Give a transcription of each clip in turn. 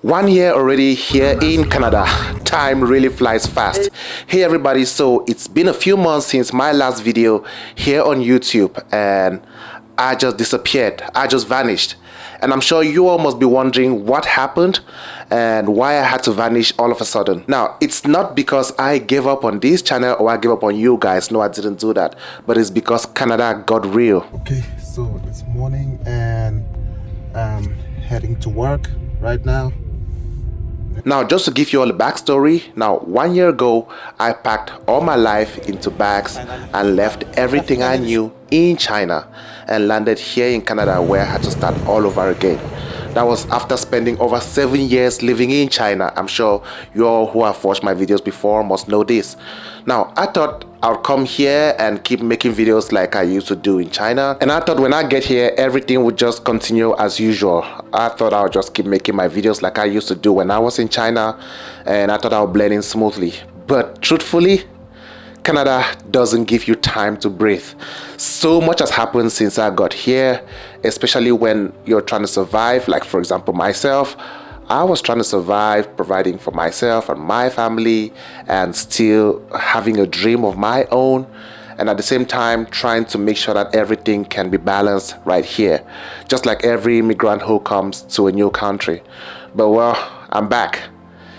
1 year already here in Canada. Time really flies fast. Hey everybody, so it's been a few months since my last video here on YouTube and I just disappeared. I just vanished. And I'm sure you all must be wondering what happened and why I had to vanish all of a sudden. Now, it's not because I gave up on this channel or I gave up on you guys. No, I didn't do that. But it's because Canada got real. Okay, so it's morning and I'm heading to work right now. Now, just to give you all the backstory, now 1 year ago, I packed all my life into bags and left everything I knew in China and landed here in Canada where I had to start all over again. That was after spending over 7 years living in China. I'm sure you all who have watched my videos before must know this. Now, I thought I'll come here and keep making videos like I used to do in China. And I thought when I get here, everything would just continue as usual. I thought I'll just keep making my videos like I used to do when I was in China. And I thought I'll blend in smoothly. But truthfully, Canada doesn't give you time to breathe. So much has happened since I got here, especially when you're trying to survive. Like, for example, myself, I was trying to survive, providing for myself and my family, and still having a dream of my own. And at the same time, trying to make sure that everything can be balanced right here. Just like every immigrant who comes to a new country. But well, I'm back.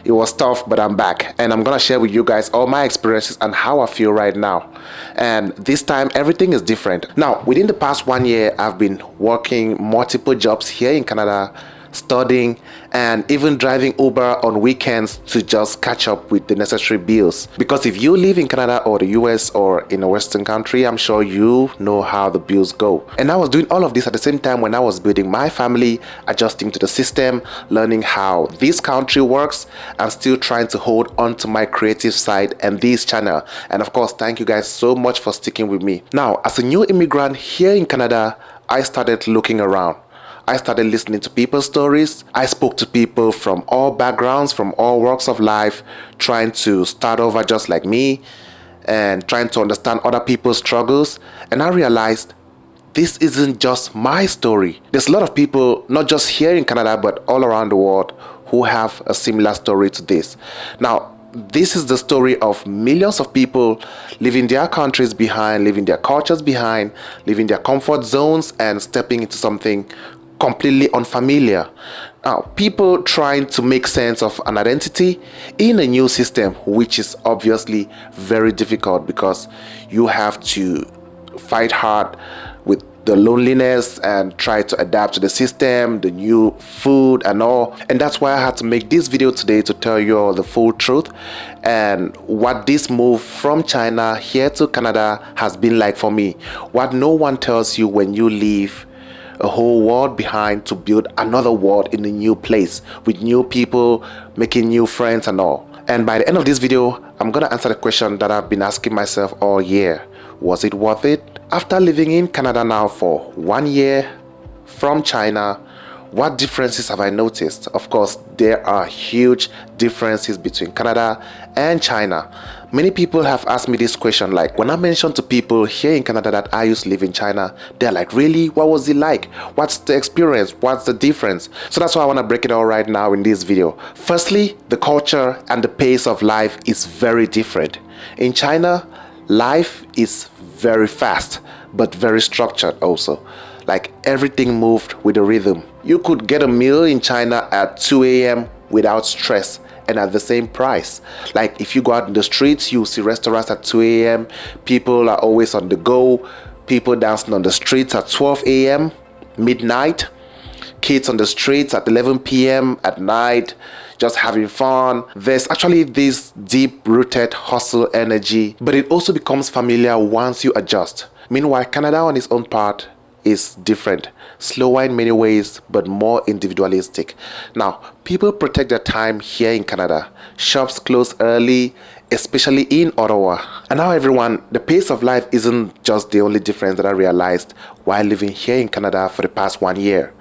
It was tough, but I'm back and I'm gonna share with you guys all my experiences and how I feel right now. And this time everything is different. Now, within the past 1 year, I've been working multiple jobs here in Canada, studying, and even driving Uber on weekends to just catch up with the necessary bills. Because if you live in Canada or the US or in a Western country, I'm sure you know how the bills go. And I was doing all of this at the same time when I was building my family, adjusting to the system, learning how this country works, and still trying to hold on to my creative side and this channel. And of course, thank you guys so much for sticking with me. Now, as a new immigrant here in Canada, I started looking around. I started listening to people's stories. I spoke to people from all backgrounds, from all walks of life, trying to start over just like me and trying to understand other people's struggles. And I realized this isn't just my story. There's a lot of people, not just here in Canada, but all around the world who have a similar story to this. Now, this is the story of millions of people leaving their countries behind, leaving their cultures behind, leaving their comfort zones and stepping into something completely unfamiliar. Now, people trying to make sense of an identity in a new system, which is obviously very difficult because you have to fight hard with the loneliness and try to adapt to the system, the new food and all. And that's why I had to make this video today to tell you all the full truth and what this move from China here to Canada has been like for me. What no one tells you when you leave a whole world behind to build another world in a new place with new people, making new friends and all. And by the end of this video, I'm gonna answer the question that I've been asking myself all year. Was it worth it? After living in Canada now for 1 year from China, what differences have I noticed? Of course, there are huge differences between Canada and China. Many people have asked me this question, like when I mention to people here in Canada that I used to live in China, they're like, really? What was it like? What's the experience? What's the difference? So that's why I want to break it all right now in this video. Firstly, the culture and the pace of life is very different. In China, life is very fast, but very structured also. Like everything moved with a rhythm. You could get a meal in China at 2 a.m. without stress and at the same price. Like if you go out in the streets, you see restaurants at 2 a.m. People are always on the go. People dancing on the streets at 12 a.m., midnight. Kids on the streets at 11 p.m. at night, just having fun. There's actually this deep-rooted hustle energy, but it also becomes familiar once you adjust. Meanwhile, Canada on its own part is different, slower in many ways, but more individualistic. Now, people protect their time here in Canada. Shops close early, especially in Ottawa. And now everyone, the pace of life isn't just the only difference that I realized while living here in Canada for the past 1 year.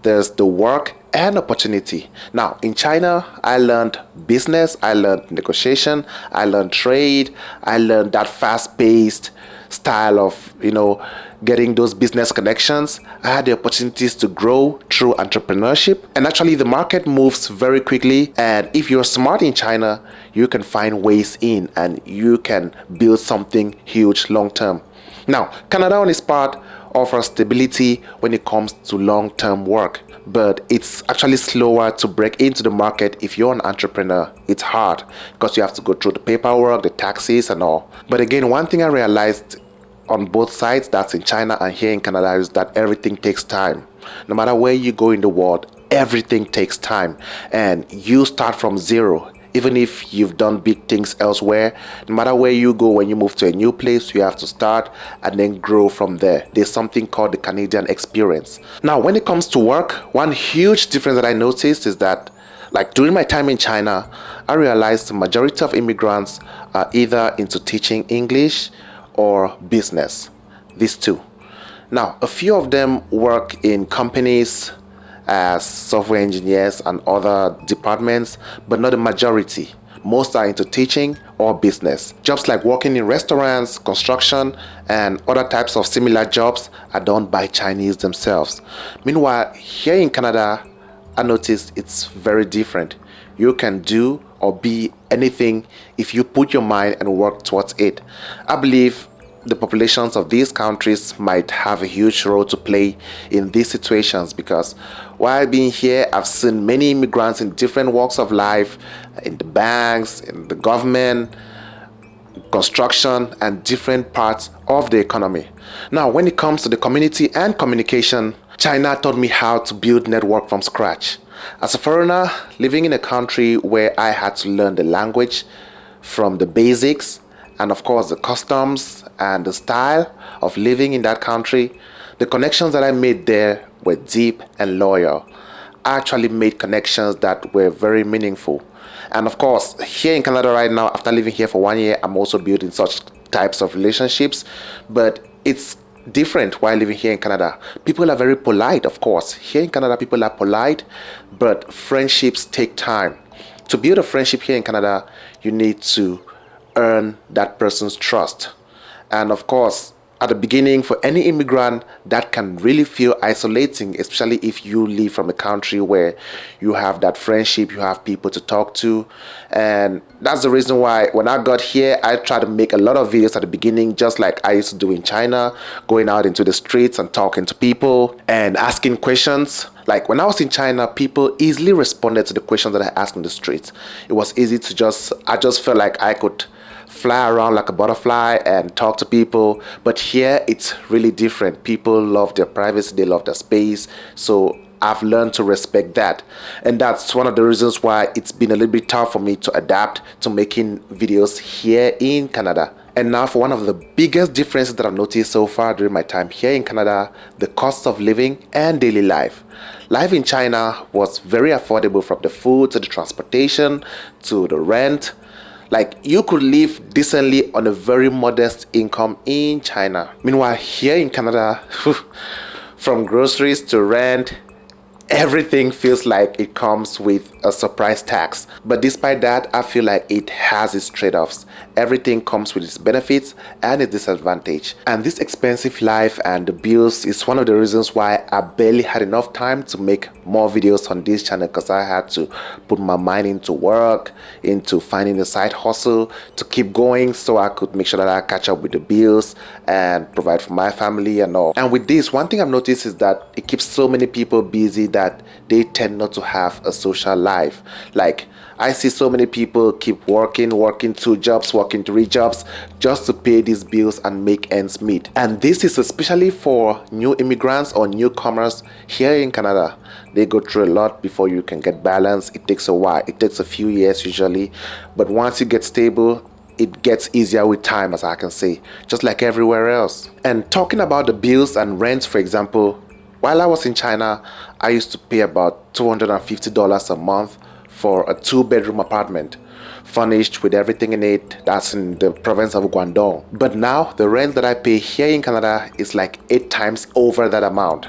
There's the work and opportunity. Now, in China, I learned business, I learned negotiation, I learned trade, I learned that fast-paced style of, getting those business connections. I had the opportunities to grow through entrepreneurship. And actually, the market moves very quickly. And if you're smart in China, you can find ways in and you can build something huge long term. Now, Canada on its part offers stability when it comes to long term work, but it's actually slower to break into the market if you're an entrepreneur. It's hard because you have to go through the paperwork, the taxes, and all. But again, one thing I realized on both sides, that's in China and here in Canada, is that everything takes time. No matter where you go in the world, everything takes time, and you start from zero. Even if you've done big things elsewhere, no matter where you go, when you move to a new place, you have to start and then grow from there. There's something called the Canadian experience. Now, when it comes to work, one huge difference that I noticed is that, like during my time in China, I realized the majority of immigrants are either into teaching English or business, these two. Now, a few of them work in companies as software engineers and other departments, but not the majority. Most are into teaching or business. Jobs like working in restaurants, construction, and other types of similar jobs are done by Chinese themselves. Meanwhile, here in Canada, I noticed it's very different. You can do or be anything if you put your mind and work towards it. I believe the populations of these countries might have a huge role to play in these situations, because while being here, I've seen many immigrants in different walks of life, in the banks, in the government, construction, and different parts of the economy. Now, when it comes to the community and communication, China taught me how to build network from scratch. As a foreigner living in a country where I had to learn the language from the basics, and of course the customs and the style of living in that country, the connections that I made there were deep and loyal. I actually made connections that were very meaningful. And of course, here in Canada right now, after living here for 1 year, I'm also building such types of relationships, but it's different while living here in Canada. People are very polite, of course. Here in Canada, people are polite, but friendships take time. To build a friendship here in Canada, you need to earn that person's trust. And of course, at the beginning, for any immigrant, that can really feel isolating, especially if you live from a country where you have that friendship, you have people to talk to. And that's the reason why when I got here, I tried to make a lot of videos at the beginning, just like I used to do in China, going out into the streets and talking to people and asking questions. Like when I was in China, people easily responded to the questions that I asked in the streets. It was easy to I just felt like I could fly around like a butterfly and talk to people. But here it's really different. People love their privacy, they love their space. So I've learned to respect that. And that's one of the reasons why it's been a little bit tough for me to adapt to making videos here in Canada. And now for one of the biggest differences that I've noticed so far during my time here in Canada, the cost of living and daily life. Life in China was very affordable, from the food to the transportation to the rent. Like, you could live decently on a very modest income in China. Meanwhile, here in Canada, from groceries to rent, everything feels like it comes with a surprise tax. But despite that, I feel like it has its trade-offs. Everything comes with its benefits and its disadvantage. And this expensive life and the bills is one of the reasons why I barely had enough time to make more videos on this channel, because I had to put my mind into work, into finding a side hustle to keep going, so I could make sure that I catch up with the bills and provide for my family and all. And with this, one thing I've noticed is that it keeps so many people busy that they tend not to have a social life. Like, I see so many people keep working 2 jobs, working 3 jobs just to pay these bills and make ends meet. And this is especially for new immigrants or newcomers here in Canada. They go through a lot before you can get balance. It takes a while. It takes a few years usually. But once you get stable, it gets easier with time, as I can say, just like everywhere else. And talking about the bills and rent, for example, while I was in China, I used to pay about $250 a month for a 2-bedroom apartment, furnished with everything in it. That's in the province of Guangdong. But now the rent that I pay here in Canada is like 8 times over that amount,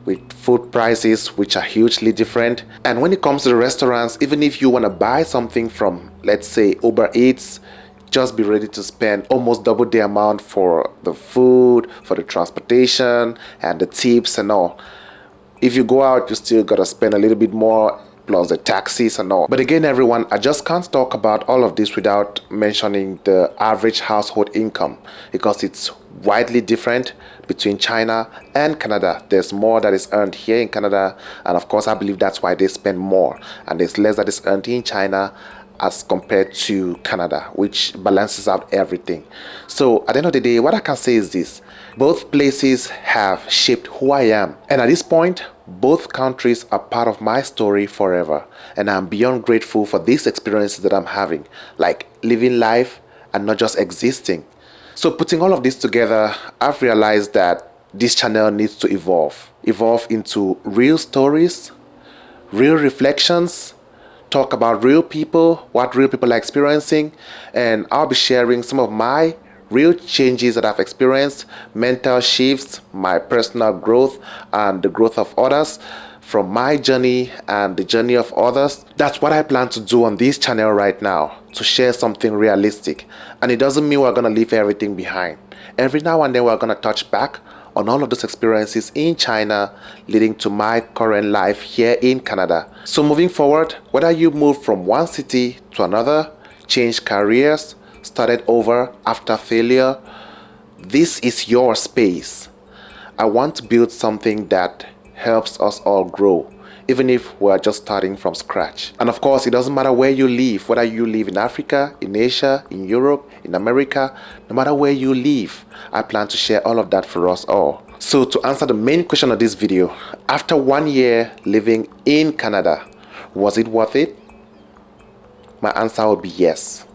with food prices which are hugely different. And when it comes to the restaurants, even if you want to buy something from, let's say, Uber Eats, just be ready to spend almost double the amount for the food, for the transportation, and the tips and all. If you go out, you still gotta spend a little bit more, plus the taxis and all. But again, everyone, I just can't talk about all of this without mentioning the average household income, because it's widely different between China and Canada. There's more that is earned here in Canada, and of course I believe that's why they spend more, and there's less that is earned in China as compared to Canada, which balances out everything. So at the end of the day, what I can say is this: both places have shaped who I am, and at this point both countries are part of my story forever, and I'm beyond grateful for these experiences that I'm having, like living life and not just existing. So putting all of this together, I've realized that this channel needs to evolve into real stories, real reflections, talk about real people, what real people are experiencing, and I'll be sharing some of my real changes that I've experienced, mental shifts, my personal growth, and the growth of others from my journey and the journey of others. That's what I plan to do on this channel right now, to share something realistic. And it doesn't mean we're gonna leave everything behind. Every now and then we're gonna touch back on all of those experiences in China leading to my current life here in Canada. So moving forward, whether you move from one city to another, changed careers, started over after failure, this is your space. I want to build something that helps us all grow, even if we're just starting from scratch. And of course, it doesn't matter where you live, whether you live in Africa, in Asia, in Europe, in America, no matter where you live, I plan to share all of that for us all. So to answer the main question of this video, after 1 year living in Canada, was it worth it? My answer would be yes.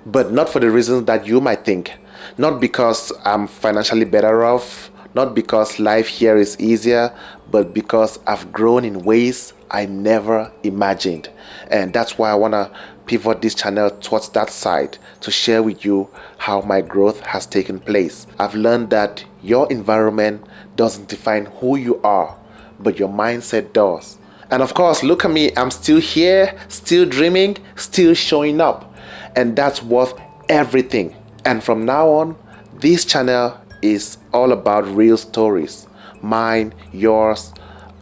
But not for the reasons that you might think. Not because I'm financially better off, not because life here is easier, but because I've grown in ways I never imagined. And that's why I want to pivot this channel towards that side, to share with you how my growth has taken place. I've learned that your environment doesn't define who you are, but your mindset does. And of course, look at me, I'm still here, still dreaming, still showing up. And that's worth everything. And from now on, this channel is all about real stories. Mine, yours,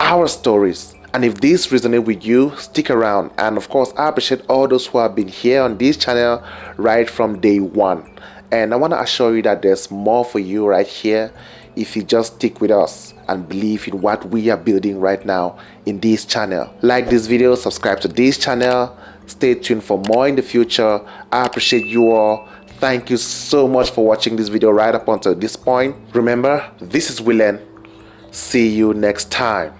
our stories. And if this resonates with you, stick around. And of course, I appreciate all those who have been here on this channel right from day one. And I want to assure you that there's more for you right here if you just stick with us and believe in what we are building right now in this channel. Like this video, subscribe to this channel, stay tuned for more in the future. I appreciate you all. Thank you so much for watching this video right up until this point. Remember, this is Willen. See you next time.